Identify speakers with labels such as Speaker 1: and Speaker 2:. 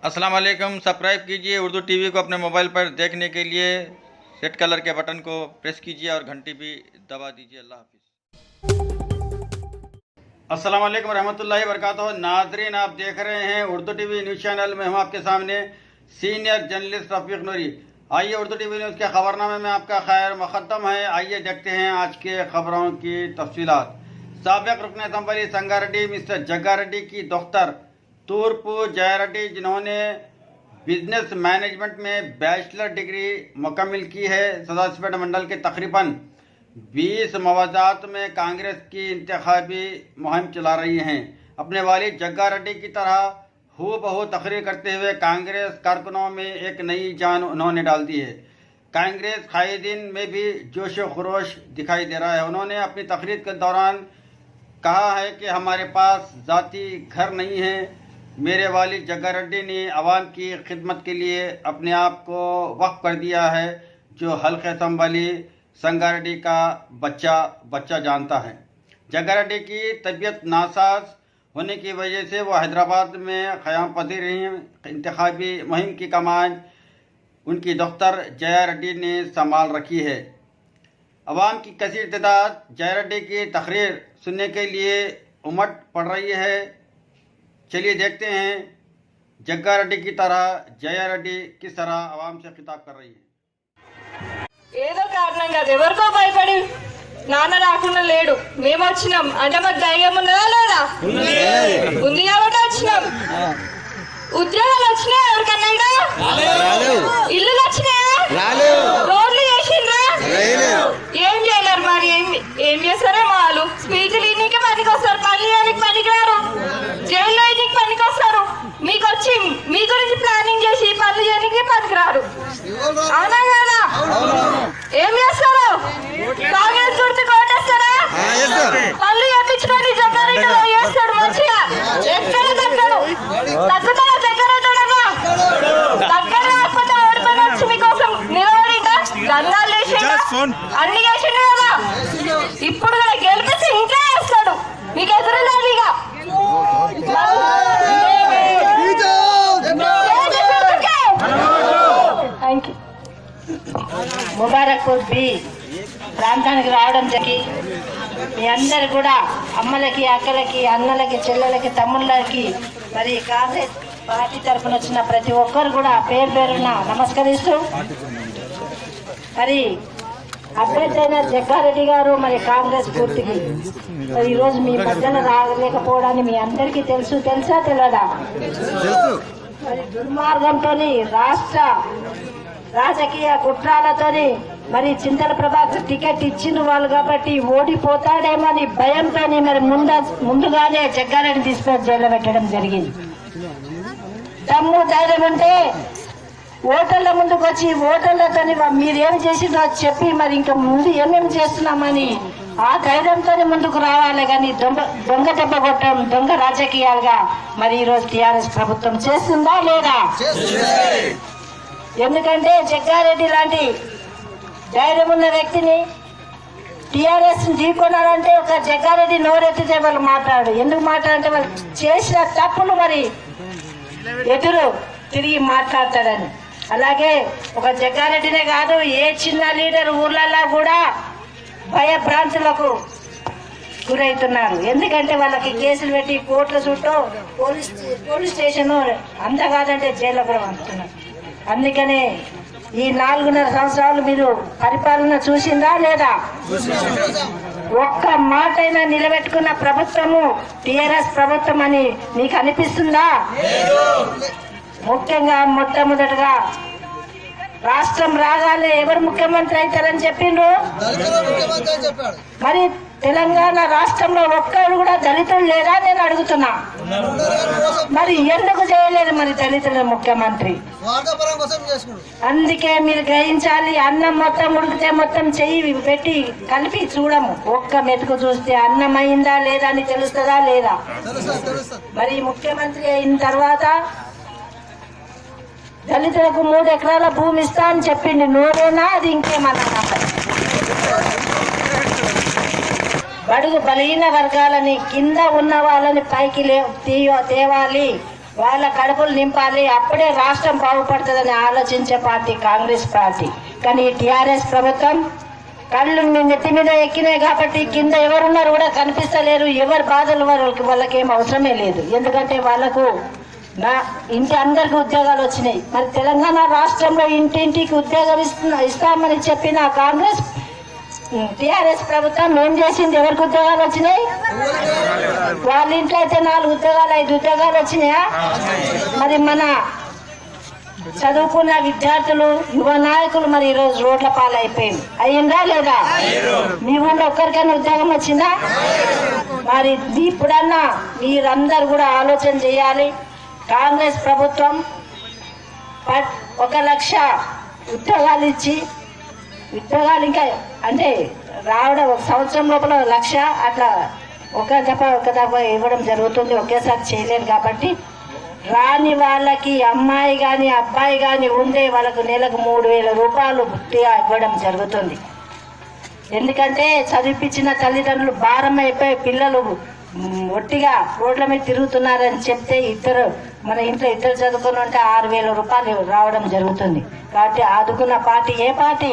Speaker 1: अस्सलाम वालेकुम। सब्सक्राइब कीजिए उर्दू टीवी को अपने मोबाइल पर देखने के लिए रेड कलर के बटन को प्रेस कीजिए और घंटी भी दबा दीजिए। अल्लाह हाफिज़। अस्सलाम वालेकुम रहमतुल्लाहि व बरकातहू। नाज़रीन, आप देख रहे हैं उर्दू टीवी न्यूज़ चैनल में। हम आपके सामने सीनियर जर्नलिस्ट रफ़ीक नूरी। आइए उर्दू टीवी न्यूज़ के खबरनामे में आपका खैर मुक़द्दम है। आइए देखते हैं आज के खबरों की तफसीलात। साबिक़ रुकन असम्बली संगारेड्डी मिस्टर जग्गारेड्डी की दफ्तर तूर्पु जयारेड्डी, जिन्होंने बिजनेस मैनेजमेंट में बैचलर डिग्री मुकम्मिल की है, सदाशिवपेट मंडल के तकरीबन 20 मवाजात में कांग्रेस की इंतखाबी मुहिम चला रही हैं। अपने वालिद जग्गारेड्डी की तरह हूबहू तकरीर करते हुए कांग्रेस कारकुनों में एक नई जान उन्होंने डाल दी है। कांग्रेस कायदीन में भी जोश व खरोश दिखाई दे रहा है। उन्होंने अपनी तकरीर के दौरान कहा है कि हमारे पास ज़ाती घर नहीं है। मेरे वालिद जग्गारेड्डी ने आवाम की खिदमत के लिए अपने आप को वक्फ कर दिया है, जो हल्के असम्बली संगारेड्डी का बच्चा जानता है। जग्गारेड्डी की तबीयत नासाज होने की वजह से वो हैदराबाद में क़याम पजीर रही। इंतखाबी मुहिम की कमान उनकी दफ्तर जयारेड्डी ने संभाल रखी है। अवाम की कसीर तादाद जयारेड्डी की तकरीर सुनने के लिए उमड़ पड़ रही है। चलिए देखते हैं जग्गारेड्डी की तरह जयारेड्डी किस तरह आवाम से खिताब कर रही है।
Speaker 2: ఏదో కారణం కాదు, ఎవరికో భయపడి నాన్న రాకుండా లేడు, మేము వచ్చినాం అంటే మాకు ధైర్యం ఉన్నదా లేదా? ఉంది కాబట్టి వచ్చినాం. ఉద్యోగాలు వచ్చినాయా ఎవరికన్నా? ఇల్లులు వచ్చినాయా? రోడ్లు చేసిండ్రా? ఏం చేయలేరు. మరి ఏం చేస్తారేమో వాళ్ళు. స్పీచ్లు ఇన్నికి పనికి వస్తారు, పని చేయడానికి పనికి రారు, జైల్లో ఇన్నికి పనికి వస్తారు. మీకు వచ్చి మీ గురించి ప్లానింగ్ చేసి పనులు చేయడానికి పనికి రారు. అవునా కదా? ఏం చేస్తారు? కాంగ్రెస్ గుర్తు కోటేస్తారా? పనులు చేయించుకొని జగ్గారెడ్డిలో చేస్తాడు మంచిగా. ఎక్కడ తగ్గడు? తగ్గుతారా జగ్గారెడ్డిడన్నా? తగ్గడు. రాకపోతే ఓడిపోయి వచ్చి మీకోసం నిలబడిందా? దండాలు చేసిండా? అన్ని చేసిండు కదా. ఇప్పుడు కూడా గెలిపిస్తే ఇంకా వేస్తాడు. మీకు ఎదురు లేదు ఇక.
Speaker 3: ముబారక్పూర్ బి ప్రాంతానికి రావడం జరిగి మీ అందరు కూడా అమ్మలకి, అక్కలకి, అన్నలకి, చెల్లెలకి, తమ్ముళ్ళకి మరి కాంగ్రెస్ పార్టీ తరఫున వచ్చిన ప్రతి ఒక్కరు కూడా పేరు పేరున నమస్కరిస్తూ, మరి అభ్యర్థి అయిన జగ్గారెడ్డి గారు మరి కాంగ్రెస్ పూర్తికి మరి ఈరోజు మీ మధ్యన రాలేకపోవడాన్ని మీ అందరికీ తెలుసా తెలియదా? మరి దుర్మార్గంతో రాష్ట్ర రాజకీయ కుట్రాలతోని మరి చింతల ప్రభాకర్ టికెట్ ఇచ్చిన వాళ్ళు కాబట్టి ఓడిపోతాడేమని భయంతో మరి ముందుగానే జగ్గారెడ్డి తీసుకొని జైల్లో పెట్టడం జరిగింది. దమ్ము ధైర్యం ఉంటే ఓటర్ల ముందుకు వచ్చి ఓటర్లతో మీరేమి చేసిందో చెప్పి మరి ఇంకా ముందు ఏమేమి చేస్తున్నామని ఆ ధైర్యంతో ముందుకు రావాలి. కానీ దొంగ దెబ్బ కొట్టడం, దొంగ రాజకీయాలుగా మరి ఈరోజు టీఆర్ఎస్ ప్రభుత్వం చేస్తుందా లేదా? ఎందుకంటే జగ్గారెడ్డి లాంటి ధైర్యం ఉన్న వ్యక్తిని టీఆర్ఎస్ ఢీకొనాలంటే ఒక జగ్గారెడ్డి నోరెత్తితే వాళ్ళు మాట్లాడు. ఎందుకు మాట్లాడంటే వాళ్ళు చేసిన తప్పులు మరి ఎదురు తిరిగి మాట్లాడతాడని. అలాగే ఒక జగ్గారెడ్డినే కాదు, ఏ చిన్న లీడర్ ఊర్లలో కూడా భయభ్రాంతులకు గురవుతున్నారు. ఎందుకంటే వాళ్ళకి కేసులు పెట్టి కోర్టుల చుట్టూ పోలీస్ స్టేషన్ అంత కాదంటే జైల్లో కూడా పంపుతున్నారు. అందుకనే ఈ 4.5 సంవత్సరాలు మీరు పరిపాలన చూసిందా లేదా? ఒక్క మాటైనా నిలబెట్టుకున్న ప్రభుత్వము టీఆర్ఎస్ ప్రభుత్వం అని మీకు అనిపిస్తుందా? ముఖ్యంగా మొట్టమొదటిగా రాష్ట్రం రాగానే ఎవరు ముఖ్యమంత్రి అవుతారని చెప్పిండ్రు. మరి తెలంగాణ రాష్ట్రంలో ఒక్కరు కూడా దళితులు లేరా నేను అడుగుతున్నా. మరి ఎందుకు చేయలేదు మరి దళితుల ముఖ్యమంత్రి? అందుకే మీరు గ్రహించాలి. అన్నం మొత్తం ఉడికితే మొత్తం చెయ్యి పెట్టి కలిపి చూడము. ఒక్క మెతుకు చూస్తే అన్నం అయిందా లేదా అని తెలుస్తుందా లేదా? మరి ముఖ్యమంత్రి అయిన తర్వాత దళితులకు 3 ఎకరాల భూమి ఇస్తా అని చెప్పింది. నోరేనా అది ఇంకేమన్నా? బడుగు బలహీన వర్గాలని, కింద ఉన్న వాళ్ళని పైకి తేవాలి, వాళ్ళ కడుపులు నింపాలి, అప్పుడే రాష్ట్రం బాగుపడుతుందని ఆలోచించే పార్టీ కాంగ్రెస్ పార్టీ. కానీ టిఆర్ఎస్ ప్రభుత్వం కళ్ళు నెత్తి మీద ఎక్కినాయి కాబట్టి కింద ఎవరున్నారు కూడా కనిపిస్తలేరు. ఎవరి బాధలు వాళ్ళకేం అవసరమే లేదు. ఎందుకంటే వాళ్ళకు ఇంటి అందరికి ఉద్యోగాలు వచ్చినాయి. మరి తెలంగాణ రాష్ట్రంలో ఇంటింటికి ఉద్యోగం ఇస్తామని చెప్పిన కాంగ్రెస్ టిఆర్ఎస్ ప్రభుత్వం ఏం చేసింది? ఎవరికి ఉద్యోగాలు వచ్చినాయి? వాళ్ళ ఇంట్లో అయితే 4 ఉద్యోగాలు 5 ఉద్యోగాలు వచ్చినాయా? మరి మన చదువుకున్న విద్యార్థులు యువ నాయకులు మరి ఈరోజు రోడ్ల పాలైపోయింది. అయ్యిందా లేదా? మీ ఊళ్ళో ఒక్కరికైనా ఉద్యోగం వచ్చిందా? మరి ఇప్పుడన్నా మీరందరూ కూడా ఆలోచన చేయాలి. కాంగ్రెస్ ప్రభుత్వం 1,00,000 ఉద్యోగాలు ఇచ్చి ఉద్యోగాలు ఇంకా అంటే రావడం 1 సంవత్సరం లోపల 1,00,000 అట్లా ఒక దఫా ఇవ్వడం జరుగుతుంది. ఒకేసారి చేయలేదు కాబట్టి రాని వాళ్ళకి అమ్మాయి కానీ అబ్బాయి కానీ ఉండే వాళ్ళకు నెలకు 3,000 రూపాయలు గుట్టిగా ఇవ్వడం జరుగుతుంది. ఎందుకంటే చదివిపించిన తల్లిదండ్రులు భారం అయిపోయి పిల్లలు ఒట్టిగా రోడ్ల మీద తిరుగుతున్నారని చెప్తే మన ఇంట్లో ఇద్దరు చదువుకుని ఉంటే 6,000 రూపాయలు రావడం జరుగుతుంది. కాబట్టి ఆదుకున్న పార్టీ ఏ పార్టీ?